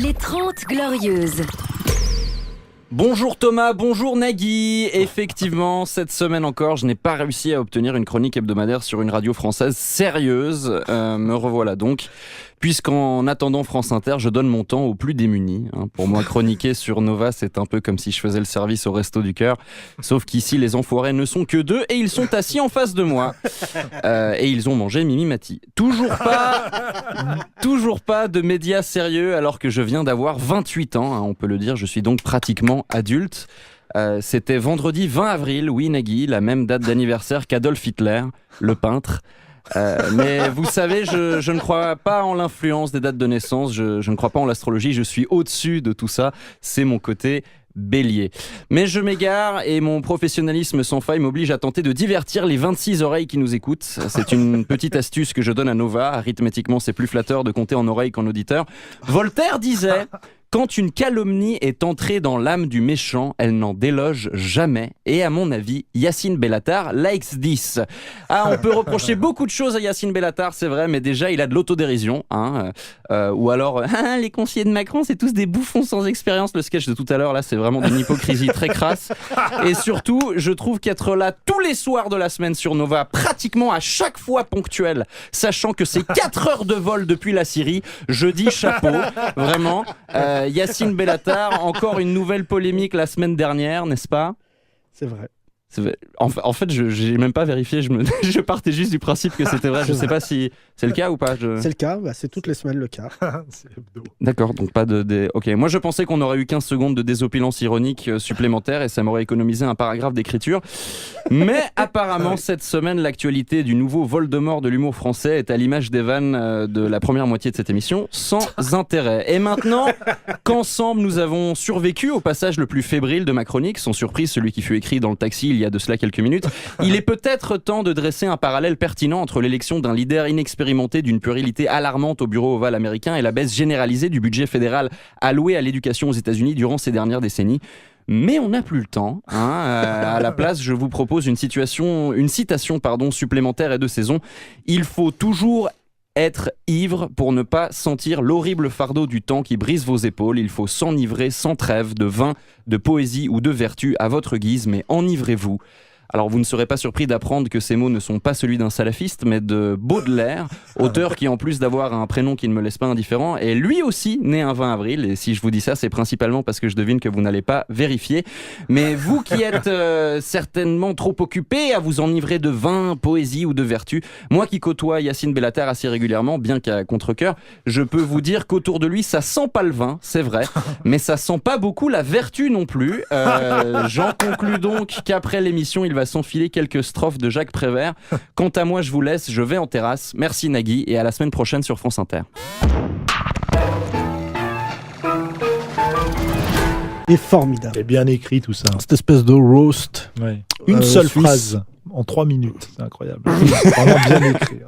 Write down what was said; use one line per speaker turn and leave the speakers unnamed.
Les 30 Glorieuses.
Bonjour Thomas, bonjour Nagui. Effectivement, cette semaine encore, je n'ai pas réussi à obtenir une chronique hebdomadaire sur une radio française sérieuse. Me revoilà donc, puisqu'en attendant France Inter, je donne mon temps aux plus démunis. Pour moi, chroniquer sur Nova, c'est un peu comme si je faisais le service au Resto du Cœur. Sauf qu'ici, les enfoirés ne sont que deux et ils sont assis en face de moi. Et ils ont mangé Mimi Mati. Toujours pas de médias sérieux alors que je viens d'avoir 28 ans. On peut le dire, je suis donc pratiquement adulte. C'était vendredi 20 avril, oui Nagui, la même date d'anniversaire qu'Adolf Hitler, le peintre. Mais vous savez, je ne crois pas en l'influence des dates de naissance, je ne crois pas en l'astrologie, je suis au-dessus de tout ça, c'est mon côté Bélier. Mais je m'égare et mon professionnalisme sans faille m'oblige à tenter de divertir les 26 oreilles qui nous écoutent. C'est une petite astuce que je donne à Nova, arithmétiquement c'est plus flatteur de compter en oreilles qu'en auditeur. Voltaire disait... Quand une calomnie est entrée dans l'âme du méchant, elle n'en déloge jamais. Et à mon avis, Yacine Bellatar likes this. On peut reprocher beaucoup de choses à Yacine Bellatar, c'est vrai, mais déjà, il a de l'autodérision. Ou alors, les conseillers de Macron, c'est tous des bouffons sans expérience. Le sketch de tout à l'heure, là, c'est vraiment d'une hypocrisie très crasse. Et surtout, je trouve qu'être là tous les soirs de la semaine sur Nova, pratiquement à chaque fois ponctuel, sachant que c'est 4 heures de vol depuis la Syrie, je dis chapeau, vraiment. Yacine Bellatar, encore une nouvelle polémique la semaine dernière, n'est-ce pas ?
C'est vrai.
En fait, je n'ai même pas vérifié, je partais juste du principe que c'était vrai. Je ne sais pas si c'est le cas ou pas.
C'est le cas, c'est toutes les semaines le cas.
D'accord, donc pas de... Ok, moi je pensais qu'on aurait eu 15 secondes de désopilance ironique supplémentaire et ça m'aurait économisé un paragraphe d'écriture. Mais apparemment, cette semaine, l'actualité du nouveau Voldemort de l'humour français est à l'image des vannes de la première moitié de cette émission, sans intérêt. Et maintenant qu'ensemble nous avons survécu au passage le plus fébrile de ma chronique, sans surprise celui qui fut écrit dans le taxi il y a de cela quelques minutes, il est peut-être temps de dresser un parallèle pertinent entre l'élection d'un leader inexpérimenté d'une puérilité alarmante au bureau ovale américain et la baisse généralisée du budget fédéral alloué à l'éducation aux États-Unis durant ces dernières décennies. Mais on n'a plus le temps. À la place, je vous propose une citation supplémentaire et de saison. Il faut toujours être ivre pour ne pas sentir l'horrible fardeau du temps qui brise vos épaules. Il faut s'enivrer sans trêve de vin, de poésie ou de vertu à votre guise, mais enivrez-vous. Alors vous ne serez pas surpris d'apprendre que ces mots ne sont pas celui d'un salafiste, mais de Baudelaire, auteur qui en plus d'avoir un prénom qui ne me laisse pas indifférent, est lui aussi né un 20 avril. Et si je vous dis ça, c'est principalement parce que je devine que vous n'allez pas vérifier. Mais vous qui êtes certainement trop occupés à vous enivrer de vin, poésie ou de vertu, moi qui côtoie Yacine Bellatar assez régulièrement, bien qu'à contre-cœur, je peux vous dire qu'autour de lui, ça sent pas le vin, c'est vrai, mais ça sent pas beaucoup la vertu non plus. J'en conclus donc qu'après l'émission, il va s'enfiler quelques strophes de Jacques Prévert. Quant à moi, je vous laisse, je vais en terrasse. Merci Nagui et à la semaine prochaine sur France Inter.
Il est formidable.
C'est bien écrit tout ça.
Cette espèce de roast.
Ouais. Une seule
suisse.
phrase en 3 minutes. C'est incroyable. C'est vraiment bien écrit.